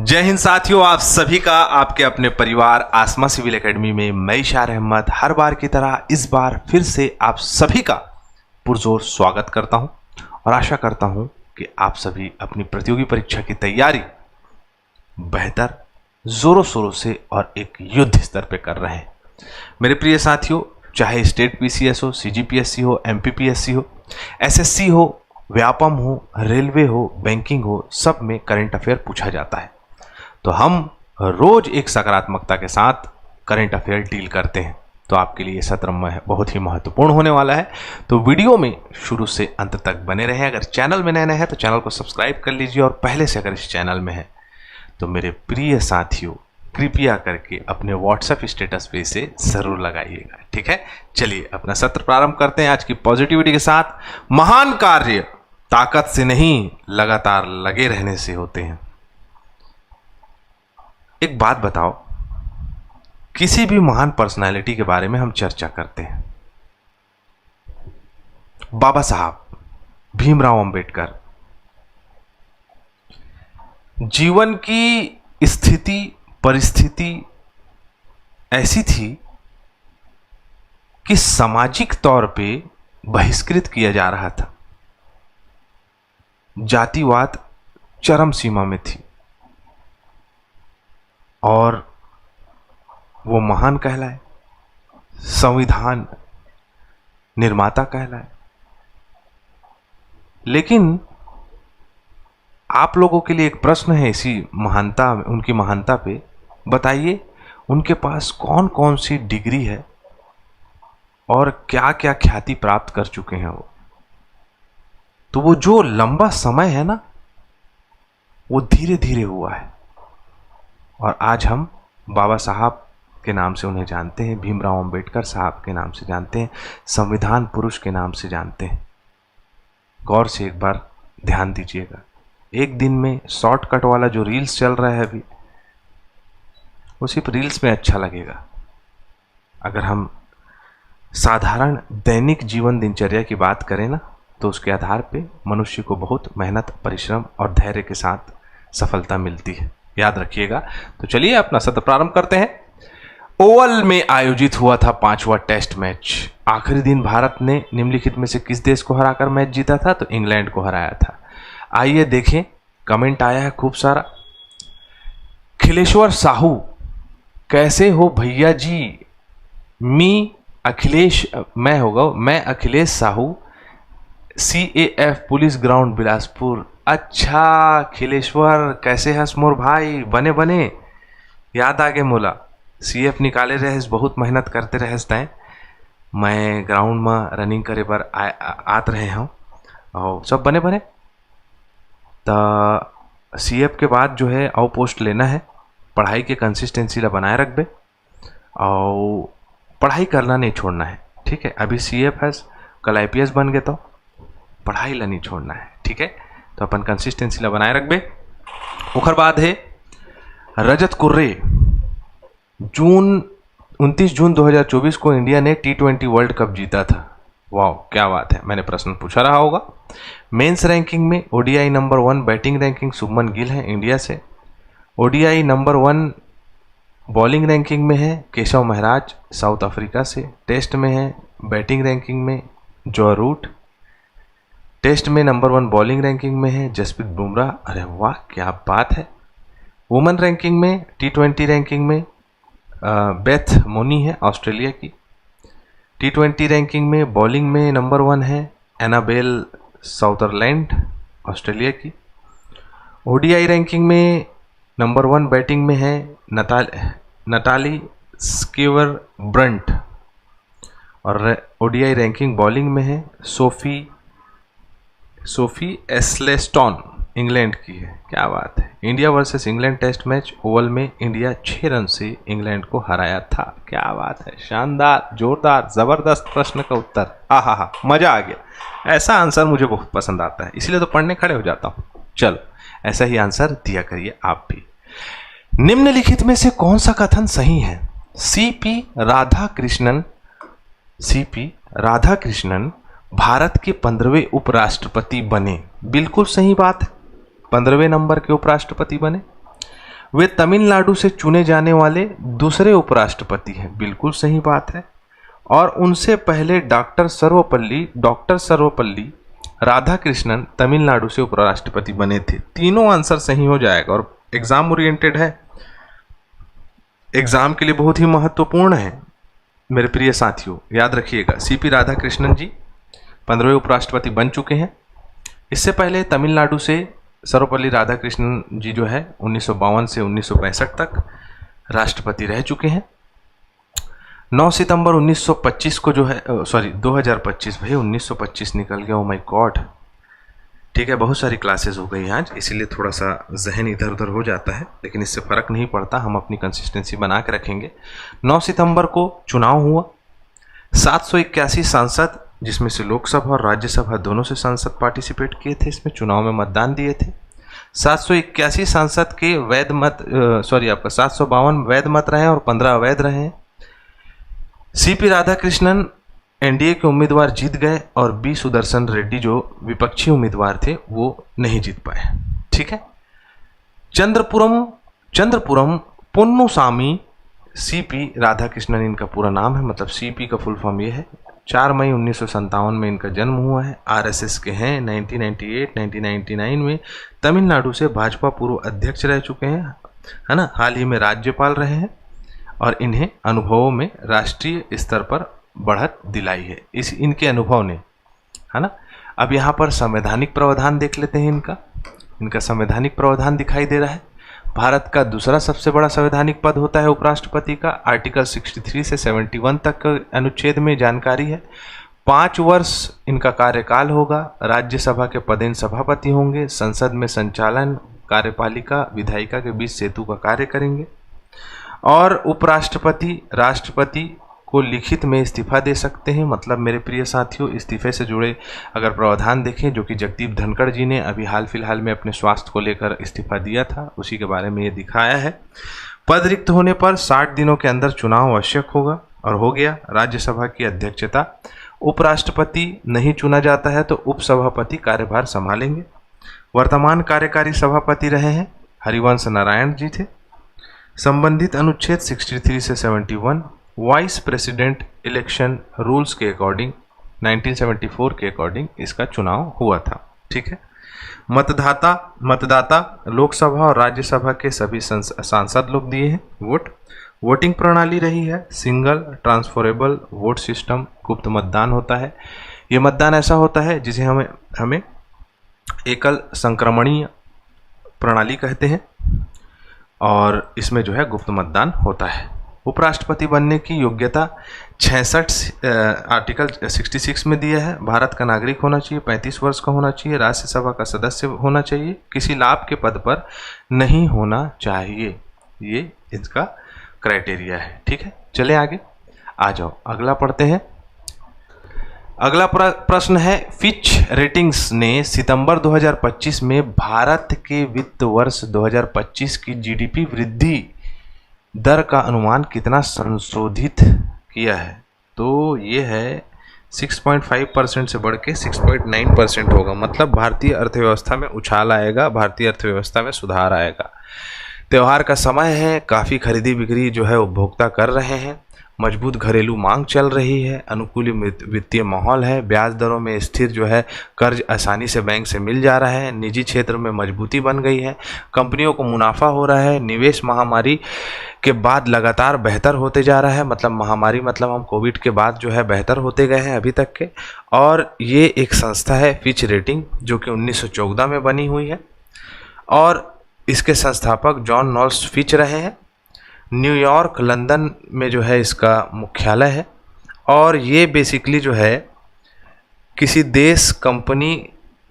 जय हिंद साथियों, आप सभी का आपके अपने परिवार आसमा सिविल एकेडमी में मैं इशार अहमद हर बार की तरह इस बार फिर से आप सभी का पुरजोर स्वागत करता हूं और आशा करता हूं कि आप सभी अपनी प्रतियोगी परीक्षा की तैयारी बेहतर जोरों शोरों से और एक युद्ध स्तर पे कर रहे हैं। मेरे प्रिय साथियों, चाहे स्टेट पीसीएस हो, सीजीपीएससी हो, एमपीपीएससी हो, एसएससी हो, व्यापम हो, रेलवे हो, बैंकिंग हो, सब में करंट अफेयर पूछा जाता है। तो हम रोज एक सकारात्मकता के साथ करंट अफेयर डील करते हैं। तो आपके लिए सत्र बहुत ही महत्वपूर्ण होने वाला है। तो वीडियो में शुरू से अंत तक बने रहें। अगर चैनल में नए हैं तो चैनल को सब्सक्राइब कर लीजिए और पहले से अगर इस चैनल में है तो मेरे प्रिय साथियों कृपया करके अपने व्हाट्सएप स्टेटस पे इसे जरूर लगाइएगा। ठीक है, चलिए अपना सत्र प्रारंभ करते हैं आज की पॉजिटिविटी के साथ। महान कार्य ताकत से नहीं लगातार लगे रहने से होते हैं। एक बात बताओ, किसी भी महान पर्सनालिटी के बारे में हम चर्चा करते हैं। बाबा साहब भीमराव अंबेडकर, जीवन की स्थिति परिस्थिति ऐसी थी कि सामाजिक तौर पे बहिष्कृत किया जा रहा था। जातिवाद चरम सीमा में थी और वो महान कहलाए, संविधान निर्माता कहलाए। लेकिन आप लोगों के लिए एक प्रश्न है इसी महानता, उनकी महानता पे। बताइए उनके पास कौन कौन सी डिग्री है और क्या क्या ख्याति प्राप्त कर चुके हैं वो। तो वो जो लंबा समय है ना, वो धीरे धीरे हुआ है और आज हम बाबा साहब के नाम से उन्हें जानते हैं, भीमराव अंबेडकर साहब के नाम से जानते हैं, संविधान पुरुष के नाम से जानते हैं। गौर से एक बार ध्यान दीजिएगा। एक दिन में शॉर्टकट वाला जो रील्स चल रहा है अभी, वो सिर्फ रील्स में अच्छा लगेगा। अगर हम साधारण दैनिक जीवन दिनचर्या की बात करें ना, तो उसके आधार पे मनुष्य को बहुत मेहनत, परिश्रम और धैर्य के साथ सफलता मिलती है, याद रखिएगा। तो चलिए अपना सत्र प्रारंभ करते हैं। ओवल में आयोजित हुआ था 5वां टेस्ट मैच। आखिरी दिन भारत ने निम्नलिखित में से किस देश को हराकर मैच जीता था? तो इंग्लैंड को हराया था। आइए देखें, कमेंट आया है खूब सारा। खिलेश्वर साहू, कैसे हो भैया जी? मैं Akhilesh Sahu, CAF police ground Bilaspur. अच्छा खिलेश्वर, कैसे हंस मोर भाई? बने बने याद आगे मोला। CF निकाले रहे, बहुत मेहनत करते रहे तैं। मैं ग्राउंड में रनिंग करे पर आत रहे हूँ और सब बने बने। तो CF के बाद जो है और पोस्ट लेना है। पढ़ाई के कंसिस्टेंसी ला बनाए रखबे और पढ़ाई करना नहीं छोड़ना है। ठीक है, अभी CF है, कल IPS बन गए तो पढ़ाई ला नहीं छोड़ना है। ठीक है, तो अपन कंसिस्टेंसी ला बनाए रखबे। ओखर बाद है रजत कुर्रे। 29 जून 2024 को इंडिया ने T20 वर्ल्ड कप जीता था। वाह क्या बात है, मैंने प्रश्न पूछा रहा होगा। मेंस रैंकिंग में ODI number 1 batting ranking Shubman Gill है इंडिया से। ODI नंबर 1 बॉलिंग रैंकिंग में है केशव महाराज साउथ अफ्रीका से। टेस्ट में है बैटिंग रैंकिंग में जो रूट। टेस्ट में नंबर 1 बॉलिंग रैंकिंग में है जसप्रीत बुमराह। अरे वाह क्या बात है। वुमेन रैंकिंग में T20 रैंकिंग में बेथ मोनी है ऑस्ट्रेलिया की। T20 रैंकिंग में बॉलिंग में नंबर 1 है एनाबेल साउदरलैंड ऑस्ट्रेलिया की। ODI रैंकिंग में नंबर 1 बैटिंग में है नटाली स्कीवर ब्रंट और ODI रैंकिंग बॉलिंग में है सोफी एस्लेस्टॉन इंग्लैंड की है। क्या बात है। India versus England test match Oval में इंडिया 6 रन से इंग्लैंड को हराया था। क्या बात है, शानदार, जोरदार, जबरदस्त प्रश्न का उत्तर। आहा, मजा आ गया। ऐसा आंसर मुझे बहुत पसंद आता है, इसलिए तो पढ़ने खड़े हो जाता हूँ। चलो ऐसा ही आंसर दिया करिए आप भी। निम्नलिखित में से कौन सा कथन सही है? CP राधाकृष्णन भारत के 15वें उपराष्ट्रपति बने। बिल्कुल सही बात है, 15वें नंबर के उपराष्ट्रपति बने। वे तमिलनाडु से चुने जाने वाले दूसरे उपराष्ट्रपति हैं। बिल्कुल सही बात है। और उनसे पहले डॉक्टर सर्वपल्ली राधाकृष्णन तमिलनाडु से उपराष्ट्रपति बने थे। तीनों आंसर सही हो जाएगा और एग्जाम ओरिएंटेड है, एग्जाम के लिए बहुत ही महत्वपूर्ण है मेरे प्रिय साथियों, याद रखिएगा। सीपी राधाकृष्णन जी 15वें उपराष्ट्रपति बन चुके हैं। इससे पहले तमिलनाडु से सर्वपल्ली राधाकृष्णन जी जो है 1952 से 1965 तक राष्ट्रपति रह चुके हैं। 9 सितंबर 1925 को जो है 2025 भाई 1925 निकल गया, ओ माय गॉड। ठीक है, बहुत सारी क्लासेस हो गई आज, इसीलिए थोड़ा सा जहन इधर उधर हो जाता है, लेकिन इससे फ़र्क नहीं पड़ता, हम अपनी कंसिस्टेंसी बना के रखेंगे। 9 सितंबर को चुनाव हुआ। 781 सांसद, जिसमें से लोकसभा और राज्यसभा दोनों से सांसद पार्टिसिपेट किए थे, इसमें चुनाव में मतदान दिए थे। 781 सांसद के वैध मत 752 वैध मत रहे और 15 अवैध रहे। सीपी राधाकृष्णन एनडीए के उम्मीदवार जीत गए और बी सुदर्शन रेड्डी जो विपक्षी उम्मीदवार थे वो नहीं जीत पाए। ठीक है, चंद्रपुरम पुन्नुसामी सीपी राधाकृष्णन इनका पूरा नाम है, मतलब सीपी का फुल फॉर्म ये है। 4 मई 1957 में इनका जन्म हुआ है। आरएसएस के हैं। 1998-1999 में तमिलनाडु से भाजपा पूर्व अध्यक्ष रह चुके हैं, है ना। हाल ही में राज्यपाल रहे हैं और इन्हें अनुभवों में राष्ट्रीय स्तर पर बढ़त दिलाई है इनके अनुभव ने, है ना। अब यहाँ पर संवैधानिक प्रावधान देख लेते हैं। इनका संवैधानिक प्रावधान दिखाई दे रहा है। भारत का दूसरा सबसे बड़ा संवैधानिक पद होता है उपराष्ट्रपति का। आर्टिकल 63 से 71 तक अनुच्छेद में जानकारी है। 5 वर्ष इनका कार्यकाल होगा। राज्यसभा के पदेन सभापति होंगे। संसद में संचालन, कार्यपालिका, विधायिका के बीच सेतु का कार्य करेंगे। और उपराष्ट्रपति राष्ट्रपति को लिखित में इस्तीफा दे सकते हैं। मतलब मेरे प्रिय साथियों, इस्तीफे से जुड़े अगर प्रावधान देखें, जो कि जगदीप धनखड़ जी ने अभी हाल फिलहाल में अपने स्वास्थ्य को लेकर इस्तीफा दिया था, उसी के बारे में ये दिखाया है। पद रिक्त होने पर 60 दिनों के अंदर चुनाव आवश्यक होगा और हो गया। राज्यसभा की अध्यक्षता, उपराष्ट्रपति नहीं चुना जाता है तो उपसभापति कार्यभार संभालेंगे। वर्तमान कार्यकारी सभापति रहे हैं हरिवंश नारायण जी थे। संबंधित अनुच्छेद 63 से 71 वाइस प्रेसिडेंट इलेक्शन रूल्स के अकॉर्डिंग 1974 के अकॉर्डिंग इसका चुनाव हुआ था। ठीक है, मतदाता लोकसभा और राज्यसभा के सभी सांसद लोग दिए हैं वोटिंग प्रणाली रही है सिंगल ट्रांसफरेबल वोट सिस्टम, गुप्त मतदान होता है। ये मतदान ऐसा होता है जिसे हमें एकल संक्रमणीय प्रणाली कहते हैं और इसमें जो है गुप्त मतदान होता है। उपराष्ट्रपति बनने की योग्यता 66 आर्टिकल 66 में दिया है। भारत का नागरिक होना चाहिए, 35 वर्ष का होना चाहिए, राज्यसभा का सदस्य होना चाहिए, किसी लाभ के पद पर नहीं होना चाहिए। ये इसका क्राइटेरिया है। ठीक है, चले आगे, आ जाओ अगला पढ़ते हैं। अगला प्रश्न है, फिच रेटिंग्स ने सितंबर 2025 में भारत के वित्त वर्ष 2025 की जीडीपी वृद्धि दर का अनुमान कितना संशोधित किया है? तो ये है 6.5% से बढ़ के 6.9% होगा। मतलब भारतीय अर्थव्यवस्था में उछाल आएगा, भारतीय अर्थव्यवस्था में सुधार आएगा। त्यौहार का समय है, काफ़ी खरीदी बिक्री जो है उपभोक्ता कर रहे हैं, मजबूत घरेलू मांग चल रही है, अनुकूल वित्तीय माहौल है, ब्याज दरों में स्थिर जो है कर्ज आसानी से बैंक से मिल जा रहा है, निजी क्षेत्र में मजबूती बन गई है, कंपनियों को मुनाफा हो रहा है, निवेश महामारी के बाद लगातार बेहतर होते जा रहा है। मतलब महामारी मतलब हम कोविड के बाद जो है बेहतर होते गए हैं अभी तक के। और ये एक संस्था है फिच रेटिंग जो कि 1914 में बनी हुई है और इसके संस्थापक जॉन नॉल्स फिच रहे हैं। न्यूयॉर्क लंदन में जो है इसका मुख्यालय है और ये बेसिकली जो है किसी देश, कंपनी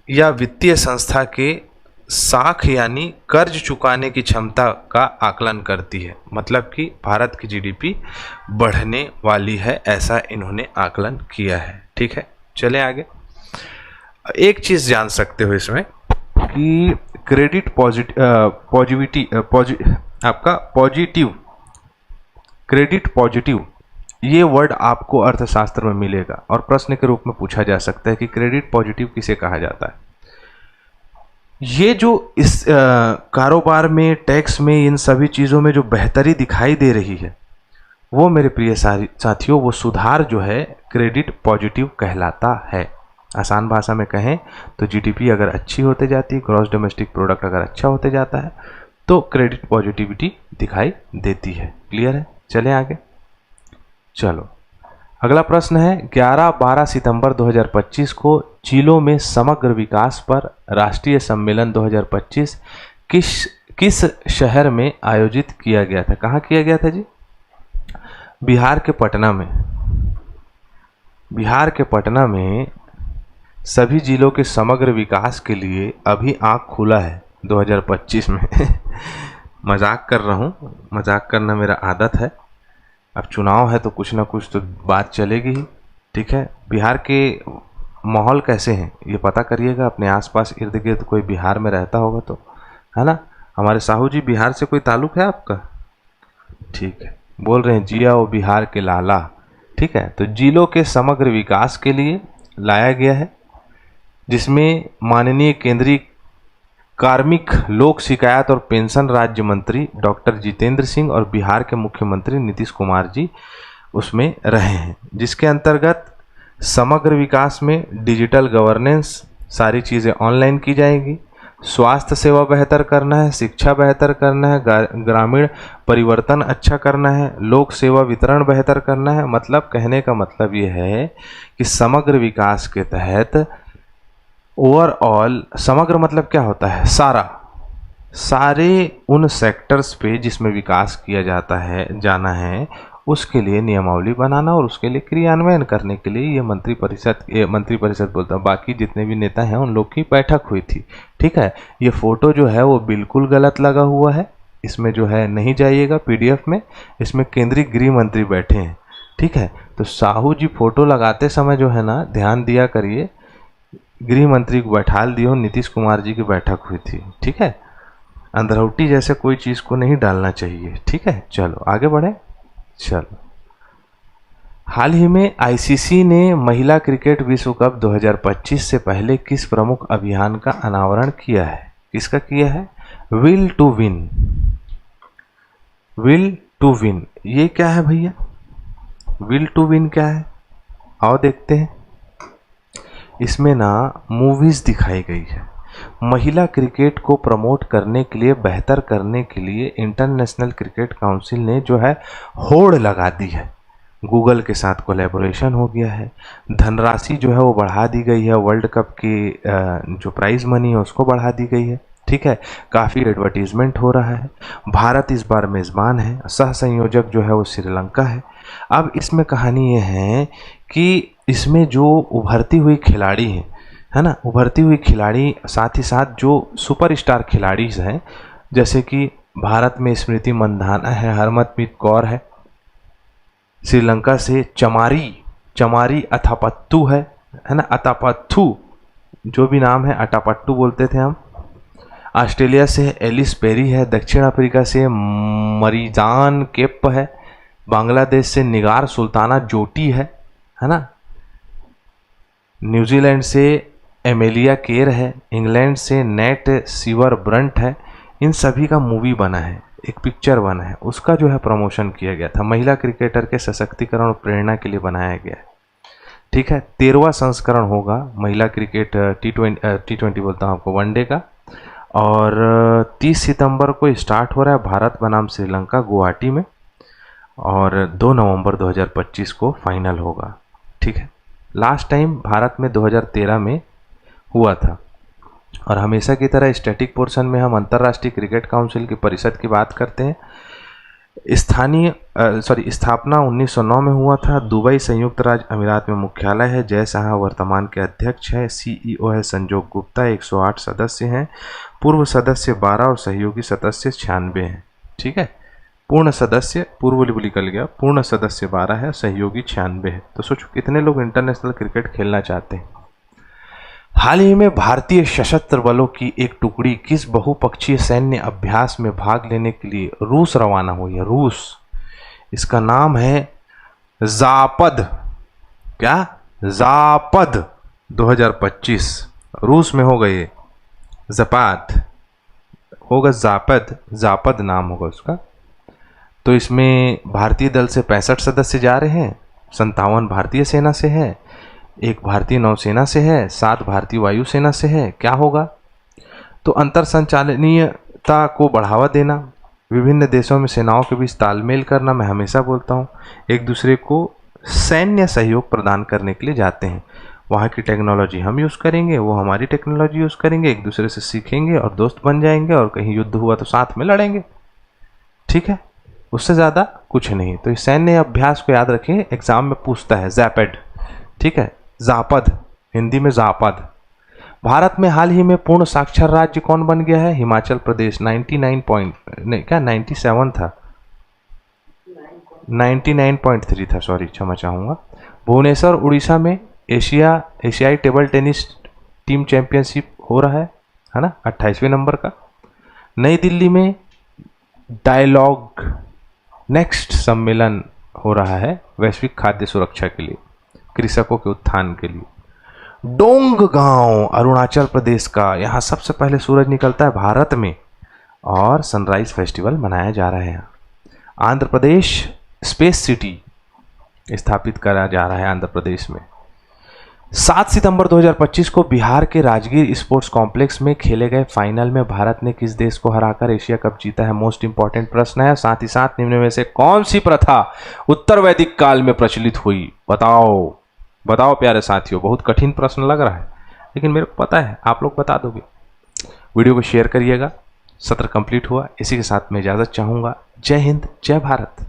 या वित्तीय संस्था के साख यानी कर्ज चुकाने की क्षमता का आकलन करती है। मतलब कि भारत की जीडीपी बढ़ने वाली है, ऐसा इन्होंने आकलन किया है। ठीक है, चले आगे। एक चीज़ जान सकते हो इसमें कि क्रेडिट क्रेडिट पॉजिटिव ये वर्ड आपको अर्थशास्त्र में मिलेगा और प्रश्न के रूप में पूछा जा सकता है कि क्रेडिट पॉजिटिव किसे कहा जाता है। ये जो इस कारोबार में, टैक्स में, इन सभी चीज़ों में जो बेहतरी दिखाई दे रही है, वो मेरे प्रिय साथियों, वो सुधार जो है क्रेडिट पॉजिटिव कहलाता है। आसान भाषा में कहें तो जीडीपी अगर अच्छी होते जाती, ग्रॉस डोमेस्टिक प्रोडक्ट अगर अच्छा होते जाता है, तो क्रेडिट पॉजिटिविटी दिखाई देती है। क्लियर है? चलें आगे। चलो, अगला प्रश्न है, 11-12 सितंबर 2025 को जिलों में समग्र विकास पर राष्ट्रीय सम्मेलन 2025 किस शहर में आयोजित किया गया था? कहाँ किया गया था जी? बिहार के पटना में। बिहार के पटना में सभी जिलों के समग्र विकास के लिए अभी आँख खुला है 2025 में। मजाक कर रहा हूँ, मजाक करना मेरा आदत है। अब चुनाव है तो कुछ ना कुछ तो बात चलेगी ही। ठीक है, बिहार के माहौल कैसे हैं ये पता करिएगा, अपने आसपास इर्द गिर्द कोई बिहार में रहता होगा तो, है ना। हमारे साहू जी, बिहार से कोई ताल्लुक है आपका? ठीक है, बोल रहे हैं जिया वो बिहार के लाला। ठीक है, तो जिलों के समग्र विकास के लिए लाया गया है, जिसमें माननीय केंद्रीय कार्मिक, लोक शिकायत और पेंशन राज्य मंत्री डॉक्टर जितेंद्र सिंह और बिहार के मुख्यमंत्री नीतीश कुमार जी उसमें रहे हैं, जिसके अंतर्गत समग्र विकास में डिजिटल गवर्नेंस, सारी चीज़ें ऑनलाइन की जाएंगी, स्वास्थ्य सेवा बेहतर करना है, शिक्षा बेहतर करना है, ग्रामीण परिवर्तन अच्छा करना है, लोक सेवा वितरण बेहतर करना है। मतलब कहने का मतलब ये है कि समग्र विकास के तहत ओवरऑल, समग्र मतलब क्या होता है? सारे उन सेक्टर्स पे जिसमें विकास किया जाता है, जाना है, उसके लिए नियमावली बनाना और उसके लिए क्रियान्वयन करने के लिए ये मंत्री परिषद बोलता हूँ, बाकी जितने भी नेता हैं उन लोग की बैठक हुई थी। ठीक है, ये फोटो जो है वो बिल्कुल गलत लगा हुआ है, इसमें जो है नहीं जाइएगा पीडीएफ में, इसमें केंद्रीय गृह मंत्री बैठे हैं। ठीक है, तो साहू जी फोटो लगाते समय जो है ना ध्यान दिया करिए, गृह मंत्री को बैठाल दियो, नीतीश कुमार जी की बैठक हुई थी। ठीक है, अंधरौटी जैसे कोई चीज़ को नहीं डालना चाहिए। ठीक है, चलो आगे बढ़े। चलो, हाल ही में आईसीसी ने महिला क्रिकेट विश्व कप 2025 से पहले किस प्रमुख अभियान का अनावरण किया है? किसका किया है? Will to win. Will to win, ये क्या है भैया? विल टू विन क्या है? आओ देखते हैं। इसमें ना मूवीज दिखाई गई है। महिला क्रिकेट को प्रमोट करने के लिए, बेहतर करने के लिए इंटरनेशनल क्रिकेट काउंसिल ने जो है होड़ लगा दी है। गूगल के साथ कोलैबोरेशन हो गया है, धनराशि जो है वो बढ़ा दी गई है, वर्ल्ड कप की जो प्राइज मनी है उसको बढ़ा दी गई है। ठीक है, काफ़ी एडवर्टीजमेंट हो रहा है। भारत इस बार मेज़बान है, सह संयोजक जो है वो श्रीलंका है। अब इसमें कहानी ये है कि इसमें जो उभरती हुई खिलाड़ी हैं, है ना, उभरती हुई खिलाड़ी, साथ ही साथ जो सुपरस्टार खिलाड़ी हैं, जैसे कि भारत में स्मृति मंधाना है, हरमनप्रीत कौर है, श्रीलंका से चमारी अथापत्तू है ना, अतापत्थु जो भी नाम है, अटापट्टू बोलते थे हम। ऑस्ट्रेलिया से एलिस पेरी है, दक्षिण अफ्रीका से मरीजान केप है, बांग्लादेश से निगार सुल्ताना जोटी है ना, न्यूजीलैंड से एमेलिया केर है, इंग्लैंड से नेट सीवर ब्रंट है। इन सभी का मूवी बना है, एक पिक्चर बना है, उसका जो है प्रमोशन किया गया था। महिला क्रिकेटर के सशक्तिकरण और प्रेरणा के लिए बनाया गया है। ठीक है, 13वां संस्करण होगा महिला क्रिकेट टी20 बोलता हूँ आपको, वनडे का, और 30 सितंबर को स्टार्ट हो रहा है भारत बनाम श्रीलंका गुवाहाटी में, और 2 नवंबर 2025 को फाइनल होगा। ठीक है, लास्ट टाइम भारत में 2013 में हुआ था। और हमेशा की तरह स्टैटिक पोर्शन में हम अंतर्राष्ट्रीय क्रिकेट काउंसिल की परिषद की बात करते हैं। स्थापना 1909 में हुआ था। दुबई संयुक्त राज्य अमीरात में मुख्यालय है। जय शाह वर्तमान के अध्यक्ष है। सीईओ है संजोग गुप्ता। 108 सदस्य हैं, पूर्व सदस्य 12 और सहयोगी सदस्य 96 हैं। ठीक है, पूर्ण सदस्य, पूर्व निकल गया, पूर्ण सदस्य 12 है, सहयोगी 96 है। तो सोचो कितने लोग इंटरनेशनल क्रिकेट खेलना चाहते हैं। हाल ही में भारतीय सशस्त्र बलों की एक टुकड़ी किस बहुपक्षीय सैन्य अभ्यास में भाग लेने के लिए रूस रवाना हुई है? रूस, इसका नाम है जापद। क्या? जापद 2025 रूस में हो गए। ज़पात होगा, जापद, जापद नाम होगा उसका। तो इसमें भारतीय दल से 65 सदस्य जा रहे हैं, 57 भारतीय सेना से है, 1 भारतीय नौसेना से है, 7 भारतीय वायुसेना से है। क्या होगा? तो अंतर संचालनीयता को बढ़ावा देना, विभिन्न देशों में सेनाओं के बीच तालमेल करना। मैं हमेशा बोलता हूँ, एक दूसरे को सैन्य सहयोग प्रदान करने के लिए जाते हैं। वहाँ की टेक्नोलॉजी हम यूज़ करेंगे, वो हमारी टेक्नोलॉजी यूज़ करेंगे, एक दूसरे से सीखेंगे और दोस्त बन जाएंगे, और कहीं युद्ध हुआ तो साथ में लड़ेंगे। ठीक है, उससे ज़्यादा कुछ नहीं। तो इस सैन्य अभ्यास को याद रखिए, एग्जाम में पूछता है ज़ैपेड। ठीक है, जापद, हिंदी में जापद। भारत में हाल ही में पूर्ण साक्षर राज्य कौन बन गया है? हिमाचल प्रदेश। 97 था, 99.3 था, सॉरी, क्षमा चाहूँगा। भुवनेश्वर उड़ीसा में एशियाई टेबल टेनिस टीम चैंपियनशिप हो रहा है ना, 28वें नंबर का। नई दिल्ली में डायलॉग नेक्स्ट सम्मेलन हो रहा है वैश्विक खाद्य सुरक्षा के लिए, कृषकों के उत्थान के लिए। डोंग गांव अरुणाचल प्रदेश का, यहाँ सबसे पहले सूरज निकलता है भारत में, और सनराइज फेस्टिवल मनाया जा रहा है। आंध्र प्रदेश स्पेस सिटी स्थापित करा जा रहा है आंध्र प्रदेश में। 7 सितंबर 2025 को बिहार के राजगीर स्पोर्ट्स कॉम्प्लेक्स में खेले गए फाइनल में भारत ने किस देश को हराकर एशिया कप जीता है? मोस्ट इंपॉर्टेंट प्रश्न है। साथ ही साथ निम्न में से कौन सी प्रथा उत्तर वैदिक काल में प्रचलित हुई? बताओ बताओ प्यारे साथियों, बहुत कठिन प्रश्न लग रहा है, लेकिन मेरे को पता है आप लोग बता दोगे। वीडियो को शेयर करिएगा। सत्र कंप्लीट हुआ, इसी के साथ मैं इजाज़त चाहूँगा। जय हिंद, जय भारत।